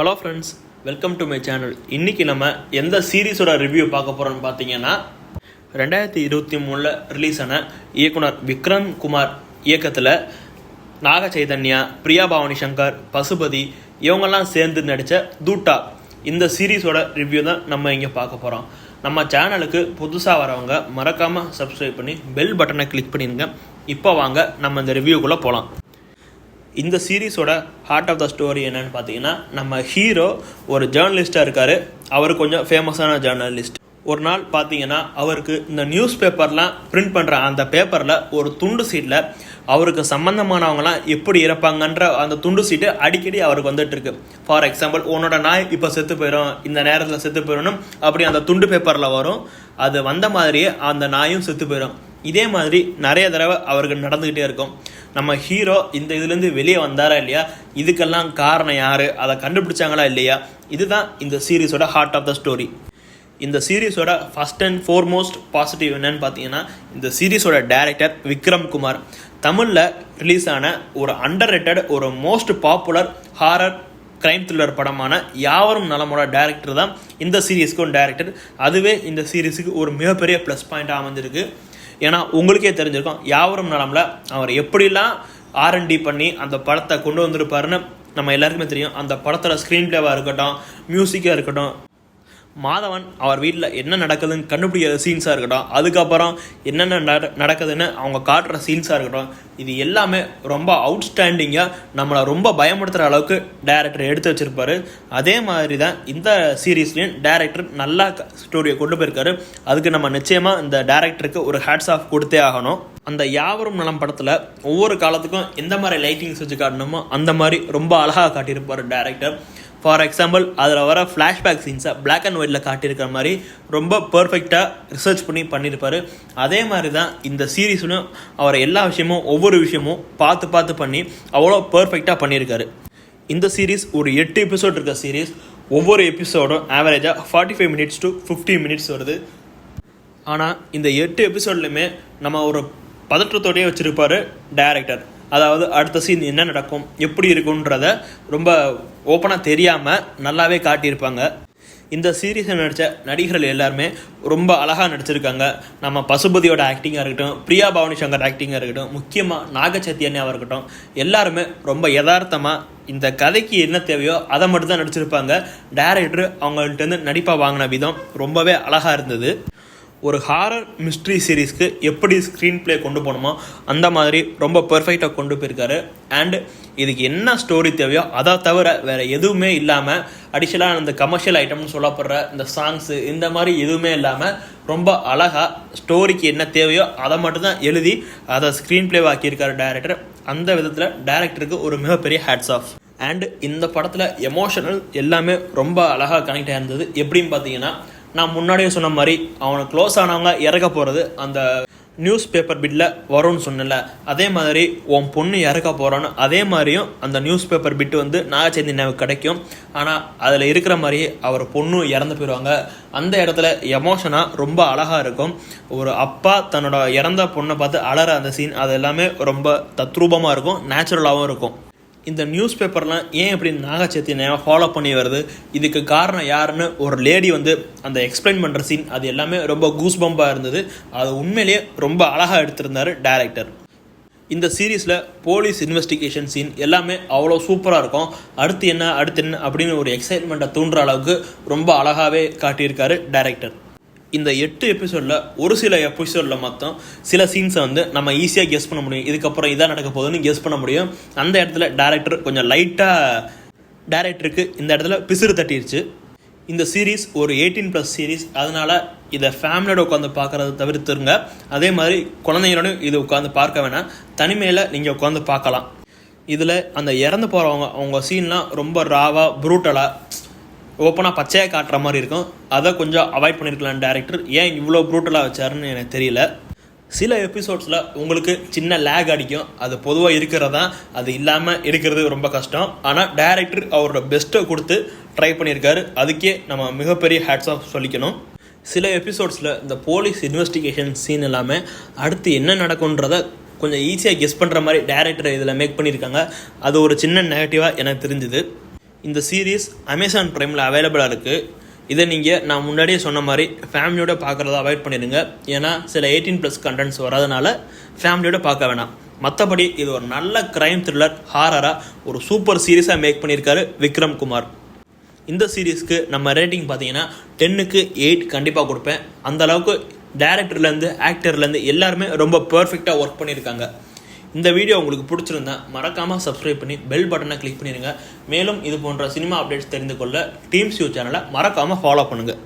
Hello friends, welcome to my channel. இன்றைக்கி நம்ம எந்த சீரீஸோட ரிவ்யூ பார்க்க போகிறோம்னு பார்த்தீங்கன்னா 2023 ரிலீஸ் ஆன இயக்குனர் விக்ரம் குமார் இயக்கத்தில் நாக சைதன்யா, பிரியா பவானி சங்கர், பசுபதி இவங்கெல்லாம் சேர்ந்து நடித்த தூட்டா இந்த சீரீஸோட ரிவ்யூ தான் நம்ம இங்கே பார்க்க போகிறோம். நம்ம சேனலுக்கு புதுசாக வரவங்க மறக்காமல் சப்ஸ்கிரைப் பண்ணி பெல் பட்டனை கிளிக் பண்ணிடுங்க. இப்போ வாங்க நம்ம இந்த ரிவ்யூக்குள்ளே போகலாம். இந்த சீரீஸோட ஹார்ட் ஆஃப் த ஸ்டோரி என்னன்னு பார்த்தீங்கன்னா, நம்ம ஹீரோ ஒரு ஜேர்னலிஸ்டாக இருக்கார். அவர் கொஞ்சம் ஃபேமஸான ஜேர்னலிஸ்ட். ஒரு நாள் பார்த்தீங்கன்னா அவருக்கு இந்த நியூஸ் பேப்பர்லாம் பிரிண்ட் பண்ணுற அந்த பேப்பரில் ஒரு துண்டு சீட்டில் அவருக்கு சம்மந்தமானவங்களாம் எப்படி இறப்பாங்கன்ற அந்த துண்டு சீட்டு அடிக்கடி அவருக்கு வந்துட்டு இருக்கு. ஃபார் எக்ஸாம்பிள், உன்னோட நாய் இப்போ செத்து போயிடும், இந்த நேரத்தில் செத்து போயிடணும் அப்படி அந்த துண்டு பேப்பரில் வரும். அது வந்த மாதிரியே அந்த நாயும் செத்து போயிடும். இதே மாதிரி நிறைய தடவை அவருக்கு நடந்துக்கிட்டே இருக்கும். நம்ம ஹீரோ இந்த இதுலேருந்து வெளியே வந்தாரா இல்லையா, இதுக்கெல்லாம் காரணம் யார், அதை கண்டுபிடிச்சாங்களா இல்லையா, இதுதான் இந்த சீரீஸோட ஹார்ட் ஆஃப் த ஸ்டோரி. இந்த சீரீஸோட ஃபஸ்ட் அண்ட் ஃபோர்மோஸ்ட் பாசிட்டிவ் என்னன்னு பார்த்தீங்கன்னா, இந்த சீரீஸோட டைரக்டர் விக்ரம் குமார். தமிழில் ரிலீஸ் ஆன ஒரு அண்டர் ரேட்டட், ஒரு most popular horror crime thriller படமான யாவரும் நலமோட டைரக்டர் தான் இந்த சீரீஸ்க்கும் டைரக்டர். அதுவே இந்த சீரீஸுக்கு ஒரு மிகப்பெரிய ப்ளஸ் பாயிண்டாக அமைஞ்சிருக்கு. ஏன்னா உங்களுக்கே தெரிஞ்சிருக்கும், யாவரும் நலமில் அவர் எப்படிலாம் R&D பண்ணி அந்த படத்தை கொண்டு வந்திருப்பாருன்னு நம்ம எல்லாருக்குமே தெரியும். அந்த படத்தோட ஸ்க்ரீன் பிளேவாக இருக்கட்டும், மியூசிக்காக இருக்கட்டும், மாதவன் அவர் வீட்டில் என்ன நடக்குதுன்னு கண்டுபிடிக்கிற சீன்ஸாக இருக்கட்டும், அதுக்கப்புறம் என்னென்ன நடக்குதுன்னு அவங்க காட்டுற சீன்ஸாக இருக்கட்டும், இது எல்லாமே ரொம்ப அவுட்ஸ்டாண்டிங்காக நம்மளை ரொம்ப பயமுறுத்துகிற அளவுக்கு டைரக்டர் எடுத்து வச்சுருப்பாரு. அதே மாதிரி தான் இந்த சீரீஸ்லேயும் டைரக்டர் நல்லா ஸ்டோரியை கொண்டு போயிருக்காரு. அதுக்கு நம்ம நிச்சயமாக இந்த டைரக்டருக்கு ஒரு ஹேட்ஸ் ஆஃப் கொடுத்தே ஆகணும். அந்த யாவரும் நலம் படத்தில் ஒவ்வொரு காலத்துக்கும் எந்த மாதிரி லைட்டிங்ஸ் வச்சு காட்டணுமோ அந்த மாதிரி ரொம்ப அழகாக காட்டியிருப்பார் டைரக்டர். ஃபார் எக்ஸாம்பிள், அதில் வர ஃப்ளாஷ்பேக் சீன்ஸை பிளாக் அண்ட் ஒயிட்டில் காட்டியிருக்கிற மாதிரி ரொம்ப பர்ஃபெக்டாக ரிசர்ச் பண்ணியிருப்பார். அதே மாதிரி தான் இந்த சீரீஸ்லையும் அவர் எல்லா விஷயமும் ஒவ்வொரு விஷயமும் பார்த்து பண்ணி அவ்வளோ பர்ஃபெக்டாக பண்ணியிருக்காரு. இந்த சீரீஸ் ஒரு 8 எபிசோட் இருக்க சீரீஸ். ஒவ்வொரு எபிசோடும் ஆவரேஜாக 45 மினிட்ஸ் டு 50 மினிட்ஸ் வருது. ஆனால் இந்த 8 எபிசோட்லையுமே நம்ம ஒரு பதற்றத்தோடையே வச்சுருப்பார் டைரக்டர். அதாவது அடுத்த சீன் என்ன நடக்கும், எப்படி இருக்குன்றத ரொம்ப ஓப்பனாக தெரியாமல் நல்லாவே காட்டியிருப்பாங்க. இந்த சீரீஸை நடித்த நடிகர்கள் எல்லாருமே ரொம்ப அழகாக நடிச்சிருக்காங்க. நம்ம பசுபதியோட ஆக்டிங்காக இருக்கட்டும், பிரியா பவானி சங்கர் ஆக்டிங்காக இருக்கட்டும், முக்கியமாக நாக சைதன்யாவாக இருக்கட்டும், எல்லாருமே ரொம்ப யதார்த்தமாக இந்த கதைக்கு என்ன தேவையோ அதை மட்டும் தான் நடிச்சிருப்பாங்க. டைரக்டர் அவங்கள்ட்டேருந்து நடிப்பாக வாங்கின விதம் ரொம்பவே அழகாக இருந்தது. ஒரு ஹாரர் மிஸ்ட்ரி சீரீஸ்க்கு எப்படி ஸ்க்ரீன் பிளே கொண்டு போகணுமோ அந்த மாதிரி ரொம்ப பர்ஃபெக்டாக கொண்டு போயிருக்காரு. அண்டு இதுக்கு என்ன ஸ்டோரி தேவையோ அதை தவிர வேறு எதுவுமே இல்லாமல், அடிஷனலாக இந்த கமர்ஷியல் ஐட்டம்னு சொல்லப்படுற இந்த சாங்ஸு இந்த மாதிரி எதுவுமே இல்லாமல் ரொம்ப அழகாக ஸ்டோரிக்கு என்ன தேவையோ அதை மட்டும்தான் எழுதி அதை ஸ்க்ரீன் பிளே ஆக்கியிருக்காரு டைரக்டர். அந்த விதத்தில் டைரக்டருக்கு ஒரு மிகப்பெரிய ஹேட்ஸ் ஆஃப். அண்டு இந்த படத்தில் எமோஷனல் எல்லாமே ரொம்ப அழகாக கனெக்ட் ஆகிருந்தது. எப்படின்னு பார்த்தீங்கன்னா, நான் முன்னாடியே சொன்ன மாதிரி அவனுக்கு க்ளோஸ் ஆனவங்க இறக்க போகிறது அந்த நியூஸ் பேப்பர் பிட்டில் வரும்னு சொன்னல, அதே மாதிரி உன் பொண்ணு இறக்க போகிறான்னு அதே மாதிரியும் அந்த நியூஸ் பேப்பர் பிட்டு வந்து நாக சைதன்யாவுக்கு கிடைக்கும். ஆனால் அதில் இருக்கிற மாதிரியே அவர் பொண்ணும் இறந்து போயிடுவாங்க. அந்த இடத்துல எமோஷனாக ரொம்ப அழகாக இருக்கும். ஒரு அப்பா தன்னோட இறந்த பொண்ணை பார்த்து அலற அந்த சீன், அது எல்லாமே ரொம்ப தத்ரூபமாக இருக்கும், நேச்சுரலாகவும் இருக்கும். இந்த நியூஸ் பேப்பர்லாம் ஏன் இப்படி நாக சைதன்யா ஃபாலோ பண்ணி வருது, இதுக்கு காரணம் யாருன்னு ஒரு லேடி வந்து அந்த எக்ஸ்பிளைன் பண்ணுற சீன், அது எல்லாமே ரொம்ப கூஸ்பம்பாக இருந்தது. அது உண்மையிலேயே ரொம்ப அழகாக எடுத்திருந்தார் டைரக்டர். இந்த சீரீஸில் போலீஸ் இன்வெஸ்டிகேஷன் சீன் எல்லாமே அவ்வளோ சூப்பராக இருக்கும். அடுத்து என்ன அப்படின்னு ஒரு எக்ஸைட்மெண்ட்டை தூண்டுற அளவுக்கு ரொம்ப அழகாகவே காட்டியிருக்காரு டைரக்டர். இந்த 8 எபிசோடில் ஒரு சில எபிசோடில் மொத்தம் சில சீன்ஸை வந்து நம்ம ஈஸியாக கெஸ் பண்ண முடியும். இதுக்கப்புறம் இதான் நடக்க போகுதுன்னு கெஸ் பண்ண முடியும். அந்த இடத்துல டைரக்டர் கொஞ்சம் லைட்டாக டைரக்டருக்கு இந்த இடத்துல பிசுறு தட்டிடுச்சு. இந்த சீரீஸ் ஒரு 18+ சீரீஸ், அதனால் இதை ஃபேமிலியோட உட்காந்து பார்க்குறத தவிர்த்துருங்க. அதே மாதிரி குழந்தைங்களோடையும் இது உட்காந்து பார்க்க வேணாம், தனிமையில் நீங்கள் உட்காந்து பார்க்கலாம். இதில் அந்த இறந்து போகிறவங்க அவங்க சீன்லாம் ரொம்ப ராவாக ப்ரூட்டலாக ஓப்பனாக பச்சையாக காட்டுற மாதிரி இருக்கும். அதை கொஞ்சம் அவாய்ட் பண்ணியிருக்கலாம் டைரக்டர். ஏன் இவ்வளோ ப்ரூட்டலாக வச்சாருன்னு எனக்கு தெரியல. சில எபிசோட்ஸில் உங்களுக்கு சின்ன லேக் அடிக்கும், அது பொதுவாக இருக்கிறதா, அது இல்லாமல் இருக்கிறது ரொம்ப கஷ்டம். ஆனால் டைரக்டர் அவரோட பெஸ்ட்டை கொடுத்து ட்ரை பண்ணியிருக்காரு. அதுக்கே நம்ம மிகப்பெரிய ஹேட்ஸ் ஆஃப் சொல்லிக்கணும். சில எபிசோட்ஸில் இந்த போலீஸ் இன்வெஸ்டிகேஷன் சீன் எல்லாமே அடுத்து என்ன நடக்குன்றத கொஞ்சம் ஈஸியாக கெஸ் பண்ணுற மாதிரி டைரக்டர் இதில் மேக் பண்ணியிருக்காங்க. அது ஒரு சின்ன நெகட்டிவாக எனக்கு தெரிஞ்சுது. இந்த சீரீஸ் அமேசான் ப்ரைமில் அவைலபிளாக இருக்குது. இதை நீங்கள் நான் முன்னாடியே சொன்ன மாதிரி ஃபேமிலியோட பார்க்குறத அவாய்ட் பண்ணிடுங்க. ஏன்னா சில 18+ கண்டென்ட்ஸ் வரதுனால ஃபேமிலியோட பார்க்க வேணாம். மற்றபடி இது ஒரு நல்ல க்ரைம் த்ரில்லர் ஹாரராக ஒரு சூப்பர் சீரீஸாக மேக் பண்ணியிருக்காரு விக்ரம் குமார். இந்த சீரீஸ்க்கு நம்ம ரேட்டிங் பார்த்தீங்கன்னா 10க்கு 8 கண்டிப்பாக கொடுப்பேன். அந்தளவுக்கு டேரக்டர்லேருந்து ஆக்டர்லேருந்து எல்லாருமே ரொம்ப பர்ஃபெக்டாக ஒர்க் பண்ணியிருக்காங்க. இந்த வீடியோ உங்களுக்கு பிடிச்சிருந்தா மறக்காமல் சப்ஸ்கிரைப் பண்ணி பெல் பட்டனை கிளிக் பண்ணிடுங்க. மேலும் இது போன்ற சினிமா அப்டேட்ஸ் தெரிந்து கொள்ள டீம்ஸ் யூ சேனலை மறக்காமல் ஃபாலோ பண்ணுங்கள்.